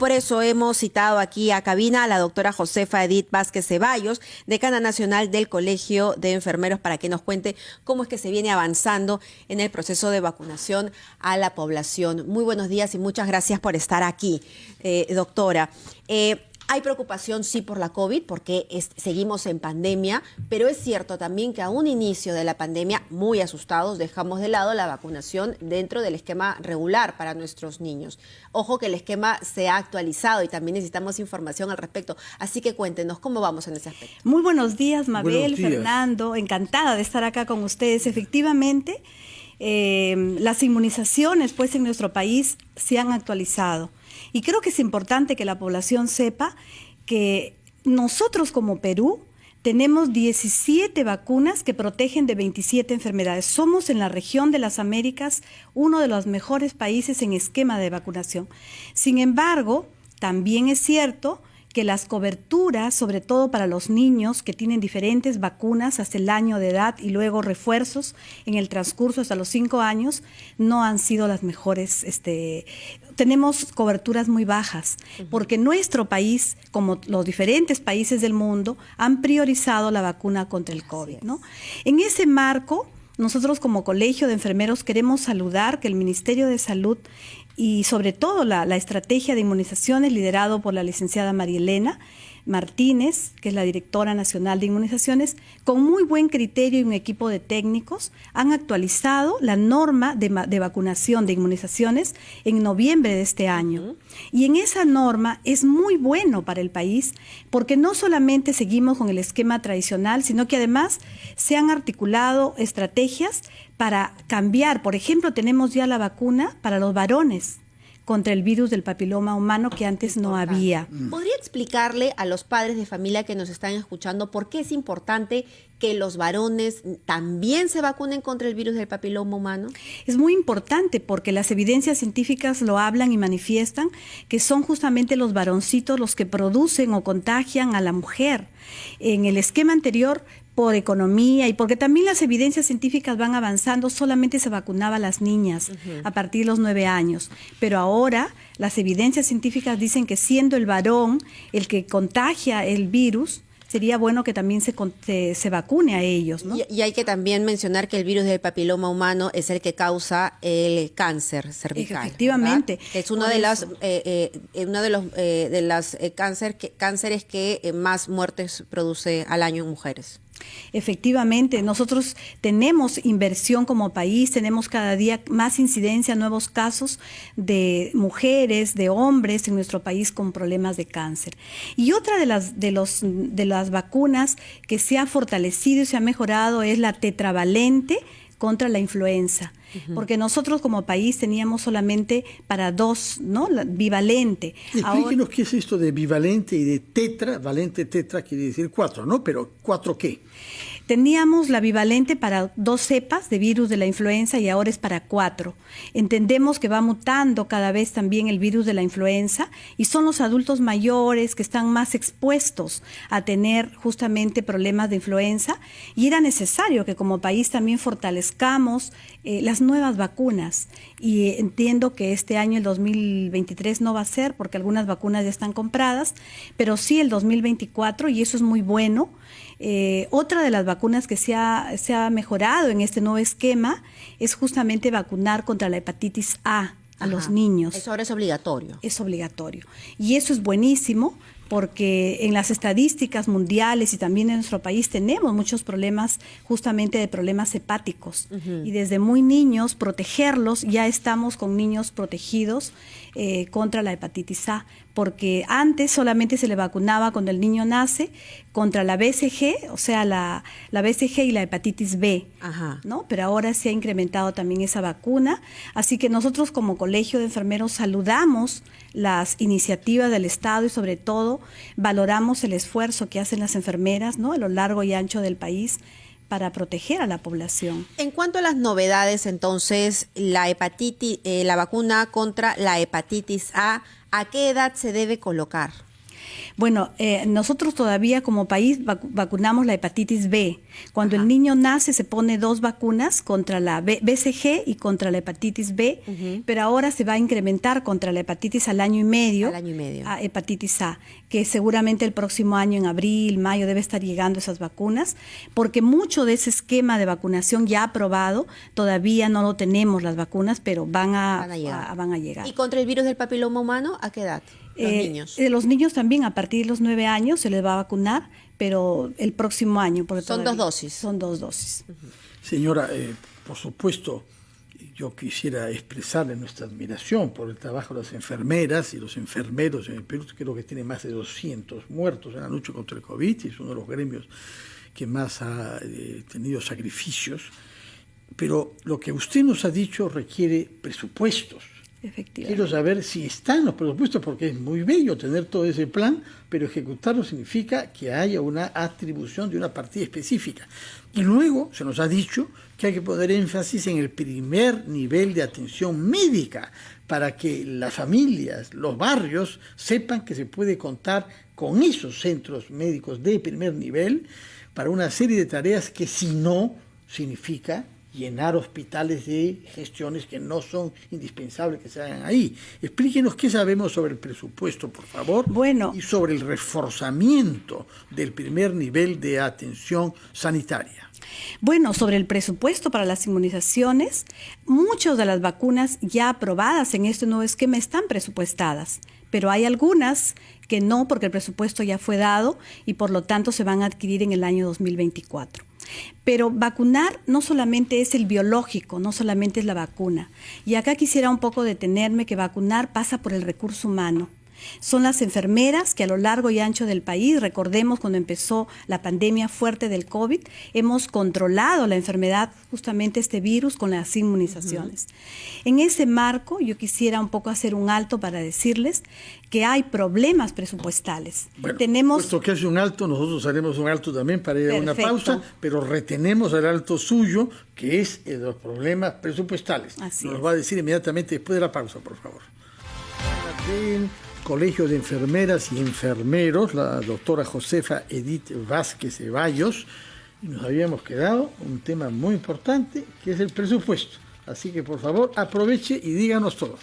por eso hemos citado aquí a cabina a la doctora Josefa Edith Vázquez Ceballos, decana nacional del Colegio de Enfermeros, para que nos cuente cómo es que se viene avanzando en el proceso de vacunación a la población. Muy buenos días y muchas gracias por estar aquí, doctora. Hay preocupación, sí, por la COVID, porque seguimos en pandemia, pero es cierto también que a un inicio de la pandemia, muy asustados, dejamos de lado la vacunación dentro del esquema regular para nuestros niños. Ojo que el esquema se ha actualizado y también necesitamos información al respecto. Así que cuéntenos, ¿cómo vamos en ese aspecto? Muy buenos días, Mabel, Buenos días. Fernando, encantada de estar acá con ustedes. Efectivamente, las inmunizaciones pues en nuestro país se han actualizado. Y creo que es importante que la población sepa que nosotros como Perú tenemos 17 vacunas que protegen de 27 enfermedades. Somos en la región de las Américas uno de los mejores países en esquema de vacunación. Sin embargo, también es cierto que las coberturas, sobre todo para los niños que tienen diferentes vacunas hasta el año de edad y luego refuerzos en el transcurso hasta los 5 años, no han sido las mejores. Tenemos coberturas muy bajas, porque nuestro país, como los diferentes países del mundo, han priorizado la vacuna contra el COVID, ¿no? En ese marco, nosotros como Colegio de Enfermeros queremos saludar que el Ministerio de Salud y sobre todo la estrategia de inmunizaciones liderado por la licenciada María Elena Martínez, que es la directora nacional de inmunizaciones, con muy buen criterio y un equipo de técnicos, han actualizado la norma de vacunación de inmunizaciones en noviembre de este año. Y en esa norma es muy bueno para el país, porque no solamente seguimos con el esquema tradicional, sino que además se han articulado estrategias para cambiar. Por ejemplo, tenemos ya la vacuna para los varones contra el virus del papiloma humano que antes no había. ¿Podría explicarle a los padres de familia que nos están escuchando por qué es importante que los varones también se vacunen contra el virus del papiloma humano? Es muy importante porque las evidencias científicas lo hablan y manifiestan que son justamente los varoncitos los que producen o contagian a la mujer. En el esquema anterior, por economía y porque también las evidencias científicas van avanzando, solamente se vacunaba a las niñas a partir de los 9 años. Pero ahora las evidencias científicas dicen que siendo el varón el que contagia el virus, sería bueno que también se vacune a ellos, ¿no? Y hay que también mencionar que el virus del papiloma humano es el que causa el cáncer cervical. Efectivamente. ¿Verdad? Es uno de los cánceres que más muertes produce al año en mujeres. Efectivamente, nosotros tenemos inversión como país, tenemos cada día más incidencia, nuevos casos de mujeres, de hombres en nuestro país con problemas de cáncer. Y otra de las vacunas que se ha fortalecido y se ha mejorado es la tetravalente contra la influenza, porque nosotros como país teníamos solamente para 2, ¿no? La bivalente. Explíquenos qué es esto de bivalente y de tetra. Valente, tetra quiere decir 4, ¿no? Pero ¿4 qué? Teníamos la bivalente para 2 cepas de virus de la influenza y ahora es para 4. Entendemos que va mutando cada vez también el virus de la influenza y son los adultos mayores que están más expuestos a tener justamente problemas de influenza y era necesario que como país también fortalezcamos las nuevas vacunas y entiendo que este año, el 2023, no va a ser porque algunas vacunas ya están compradas, pero sí el 2024 y eso es muy bueno. Otra de las vacunas que se ha mejorado en este nuevo esquema es justamente vacunar contra la hepatitis A a los niños. Eso ahora es obligatorio. Es obligatorio. Y eso es buenísimo porque en las estadísticas mundiales y también en nuestro país tenemos muchos problemas, justamente de problemas hepáticos. Y desde muy niños, protegerlos, ya estamos con niños protegidos contra la hepatitis A, porque antes solamente se le vacunaba cuando el niño nace contra la BCG, o sea, la BCG y la hepatitis B, ¿no? Pero ahora se ha incrementado también esa vacuna, así que nosotros como Colegio de Enfermeros saludamos las iniciativas del Estado y sobre todo valoramos el esfuerzo que hacen las enfermeras, ¿no? A lo largo y ancho del país para proteger a la población. En cuanto a las novedades, entonces, la vacuna contra la hepatitis A, ¿a qué edad se debe colocar? Bueno, nosotros todavía como país vacunamos la hepatitis B. Cuando el niño nace se pone 2 vacunas contra la BCG y contra la hepatitis B, pero ahora se va a incrementar contra la hepatitis al año y medio. Al año y medio. A hepatitis A, que seguramente el próximo año, en abril, mayo, debe estar llegando esas vacunas, porque mucho de ese esquema de vacunación ya aprobado, todavía no lo tenemos las vacunas, pero van a llegar. ¿Y contra el virus del papiloma humano, a qué edad? Los niños. Los niños también, a partir de los 9 años se les va a vacunar, pero el próximo año. Porque son 2 dosis. Son 2 dosis. Señora, por supuesto, yo quisiera expresarle nuestra admiración por el trabajo de las enfermeras y los enfermeros en el Perú. Creo que tiene más de 200 muertos en la lucha contra el COVID, y es uno de los gremios que más ha tenido sacrificios. Pero lo que usted nos ha dicho requiere presupuestos. Efectivamente. Quiero saber si están los presupuestos, porque es muy bello tener todo ese plan, pero ejecutarlo significa que haya una atribución de una partida específica. Y luego se nos ha dicho que hay que poner énfasis en el primer nivel de atención médica para que las familias, los barrios, sepan que se puede contar con esos centros médicos de primer nivel para una serie de tareas que, si no, significa llenar hospitales de gestiones que no son indispensables que se hagan ahí. Explíquenos qué sabemos sobre el presupuesto, por favor, y sobre el reforzamiento del primer nivel de atención sanitaria. Bueno, sobre el presupuesto para las inmunizaciones, muchas de las vacunas ya aprobadas en este nuevo esquema están presupuestadas, pero hay algunas que no, porque el presupuesto ya fue dado y por lo tanto se van a adquirir en el año 2024. Pero vacunar no solamente es el biológico, no solamente es la vacuna. Y acá quisiera un poco detenerme que vacunar pasa por el recurso humano. Son las enfermeras que a lo largo y ancho del país, recordemos cuando empezó la pandemia fuerte del COVID, hemos controlado la enfermedad, justamente este virus, con las inmunizaciones. En ese marco, yo quisiera un poco hacer un alto para decirles que hay problemas presupuestales. Bueno, puesto que hace un alto, nosotros haremos un alto también para ir a una pausa, pero retenemos el alto suyo, que es el de los problemas presupuestales. Nos va a decir inmediatamente después de la pausa, por favor. Colegio de Enfermeras y Enfermeros, la doctora Josefa Edith Vázquez Ceballos, y nos habíamos quedado un tema muy importante, que es el presupuesto. Así que, por favor, aproveche y díganos todo.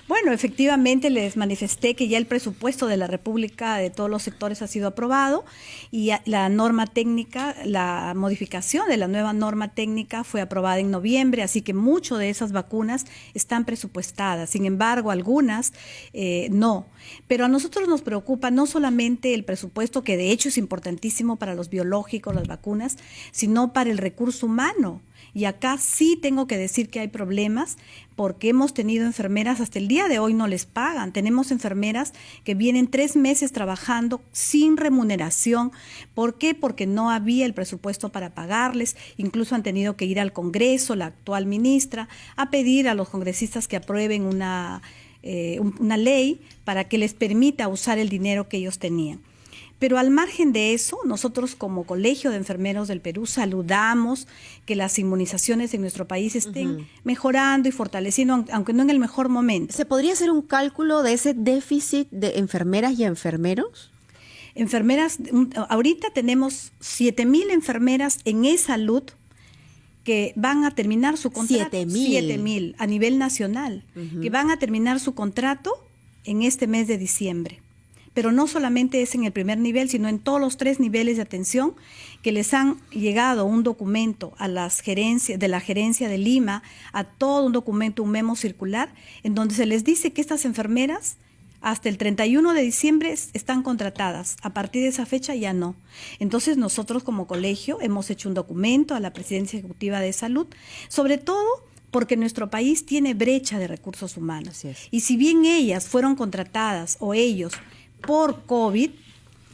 Bueno, efectivamente les manifesté que ya el presupuesto de la República de todos los sectores ha sido aprobado y la norma técnica, la modificación de la nueva norma técnica fue aprobada en noviembre, así que muchas de esas vacunas están presupuestadas. Sin embargo, algunas no. Pero a nosotros nos preocupa no solamente el presupuesto, que de hecho es importantísimo para los biológicos, las vacunas, sino para el recurso humano. Y acá sí tengo que decir que hay problemas porque hemos tenido enfermeras, hasta el día de hoy no les pagan. Tenemos enfermeras que vienen 3 meses trabajando sin remuneración. ¿Por qué? Porque no había el presupuesto para pagarles. Incluso han tenido que ir al Congreso, la actual ministra, a pedir a los congresistas que aprueben una ley para que les permita usar el dinero que ellos tenían. Pero al margen de eso, nosotros como Colegio de Enfermeros del Perú saludamos que las inmunizaciones en nuestro país estén mejorando y fortaleciendo, aunque no en el mejor momento. ¿Se podría hacer un cálculo de ese déficit de enfermeras y enfermeros? Enfermeras, ahorita tenemos 7,000 enfermeras en e-salud que van a terminar su contrato. 7,000 a nivel nacional, que van a terminar su contrato en este mes de diciembre. Pero no solamente es en el primer nivel, sino en todos los 3 niveles de atención que les han llegado un documento a las gerencias, de la gerencia de Lima, a todo un documento, un memo circular, en donde se les dice que estas enfermeras hasta el 31 de diciembre están contratadas. A partir de esa fecha ya no. Entonces nosotros como colegio hemos hecho un documento a la Presidencia Ejecutiva de Salud, sobre todo porque nuestro país tiene brecha de recursos humanos. Así es. Y si bien ellas fueron contratadas o ellos por COVID,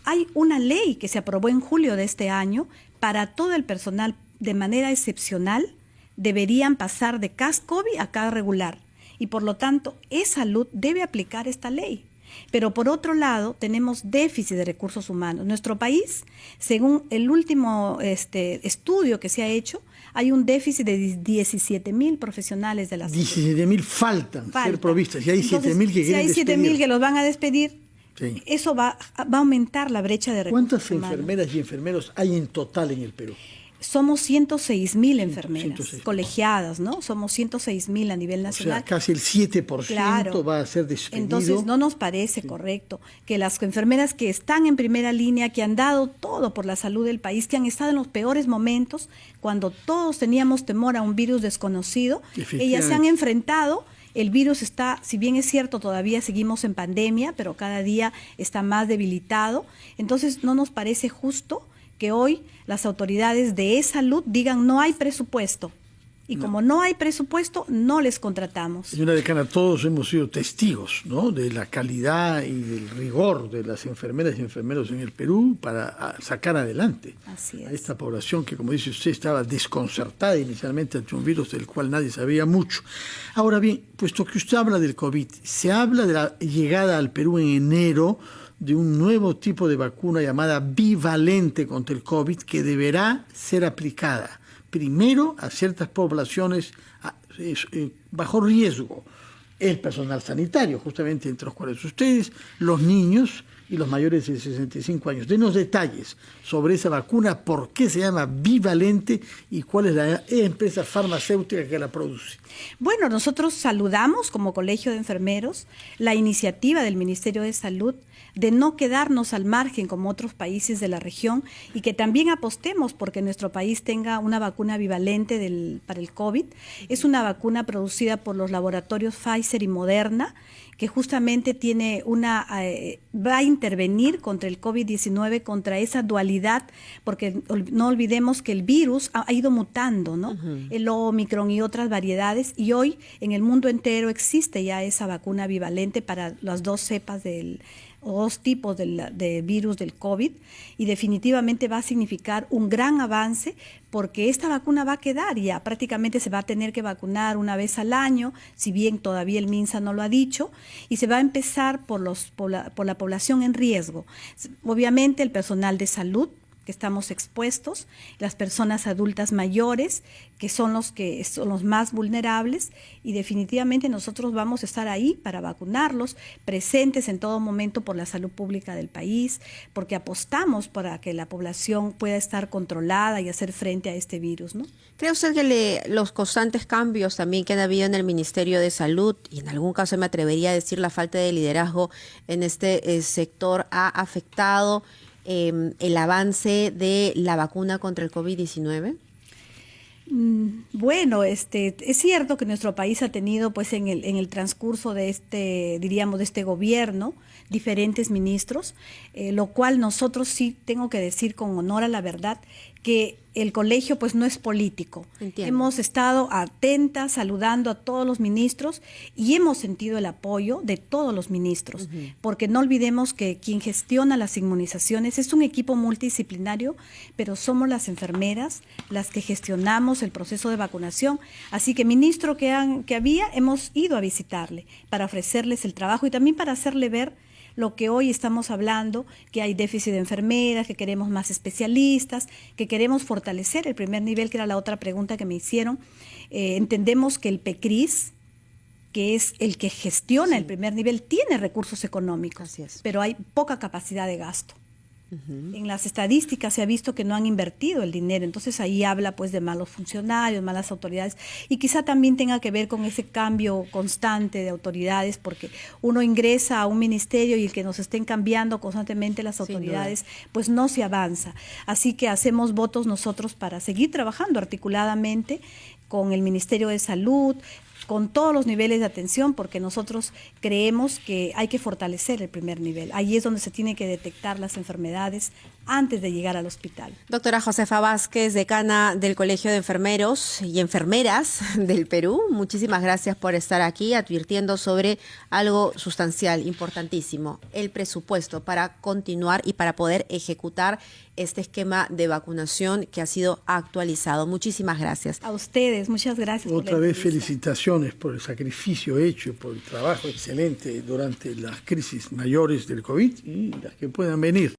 hay una ley que se aprobó en julio de este año para todo el personal de manera excepcional deberían pasar de CAS COVID a CAS regular y por lo tanto e-salud debe aplicar esta ley. Pero por otro lado tenemos déficit de recursos humanos. Nuestro país, según el último estudio que se ha hecho, hay un déficit de 17,000 profesionales de la salud. 17,000 faltan ser provistas y hay 7,000 que quieren despedir. Si hay 7,000 que los van a despedir, Sí. Eso va a aumentar la brecha de recursos ¿Cuántas humanos. enfermeras y enfermeros hay en total en el Perú? Somos 106.000 enfermeras 106.000. colegiadas, ¿no? Somos 106.000 a nivel O nacional. sea, casi el 7% Claro. va a ser despedido. Entonces, no nos parece correcto que las enfermeras que están en primera línea, que han dado todo por la salud del país, que han estado en los peores momentos, cuando todos teníamos temor a un virus desconocido, ellas se han enfrentado. El virus está, si bien es cierto, todavía seguimos en pandemia, pero cada día está más debilitado. Entonces, no nos parece justo que hoy las autoridades de salud digan no hay presupuesto. Y como no hay presupuesto, no les contratamos. Señora decana, todos hemos sido testigos, ¿no?, de la calidad y del rigor de las enfermeras y enfermeros en el Perú para sacar adelante Así a es. esta población que, como dice usted, estaba desconcertada inicialmente ante un virus del cual nadie sabía mucho. Ahora bien, puesto que usted habla del COVID, se habla de la llegada al Perú en enero de un nuevo tipo de vacuna llamada bivalente contra el COVID que deberá ser aplicada primero a ciertas poblaciones bajo riesgo, el personal sanitario, justamente entre los cuales ustedes, los niños y los mayores de 65 años. Denos detalles sobre esa vacuna, por qué se llama bivalente y cuál es la empresa farmacéutica que la produce. Bueno, nosotros saludamos como Colegio de Enfermeros la iniciativa del Ministerio de Salud de no quedarnos al margen como otros países de la región y que también apostemos porque nuestro país tenga una vacuna bivalente para el COVID. Es una vacuna producida por los laboratorios Pfizer y Moderna que justamente va a intervenir contra el COVID-19, contra esa dualidad, porque no olvidemos que el virus ha ido mutando, ¿no? El Omicron y otras variedades, y hoy en el mundo entero existe ya esa vacuna bivalente para las dos cepas o dos tipos de virus del COVID, y definitivamente va a significar un gran avance porque esta vacuna va a quedar ya, prácticamente se va a tener que vacunar una vez al año, si bien todavía el MINSA no lo ha dicho, y se va a empezar por la población en riesgo. Obviamente el personal de salud, que estamos expuestos, las personas adultas mayores, que son los más vulnerables, y definitivamente nosotros vamos a estar ahí para vacunarlos, presentes en todo momento por la salud pública del país, porque apostamos para que la población pueda estar controlada y hacer frente a este virus, ¿no? ¿Cree usted que los constantes cambios también que han habido en el Ministerio de Salud, y en algún caso me atrevería a decir la falta de liderazgo en este sector, ha afectado el avance de la vacuna contra el COVID-19? Bueno, es cierto que nuestro país ha tenido, pues, en el transcurso de este gobierno, diferentes ministros, lo cual nosotros sí tengo que decir con honor a la verdad que el colegio pues no es político. Entiendo. Hemos estado atentas, saludando a todos los ministros y hemos sentido el apoyo de todos los ministros, porque no olvidemos que quien gestiona las inmunizaciones es un equipo multidisciplinario, pero somos las enfermeras las que gestionamos el proceso de vacunación. Así que ministro que había, hemos ido a visitarle para ofrecerles el trabajo y también para hacerle ver lo que hoy estamos hablando, que hay déficit de enfermeras, que queremos más especialistas, que queremos fortalecer el primer nivel, que era la otra pregunta que me hicieron. Entendemos que el PECRIS, que es el que gestiona el primer nivel, tiene recursos económicos, Así es. pero hay poca capacidad de gasto. En las estadísticas se ha visto que no han invertido el dinero, entonces ahí habla pues de malos funcionarios, malas autoridades, y quizá también tenga que ver con ese cambio constante de autoridades, porque uno ingresa a un ministerio y el que nos estén cambiando constantemente las autoridades, pues no se avanza. Así que hacemos votos nosotros para seguir trabajando articuladamente con el Ministerio de Salud, con todos los niveles de atención, porque nosotros creemos que hay que fortalecer el primer nivel. Ahí es donde se tiene que detectar las enfermedades antes de llegar al hospital. Doctora Josefa Vázquez, decana del Colegio de Enfermeros y Enfermeras del Perú, muchísimas gracias por estar aquí advirtiendo sobre algo sustancial, importantísimo, el presupuesto para continuar y para poder ejecutar este esquema de vacunación que ha sido actualizado. Muchísimas gracias. A ustedes, muchas gracias. Otra vez felicitaciones por el sacrificio hecho, por el trabajo excelente durante las crisis mayores del COVID y las que puedan venir.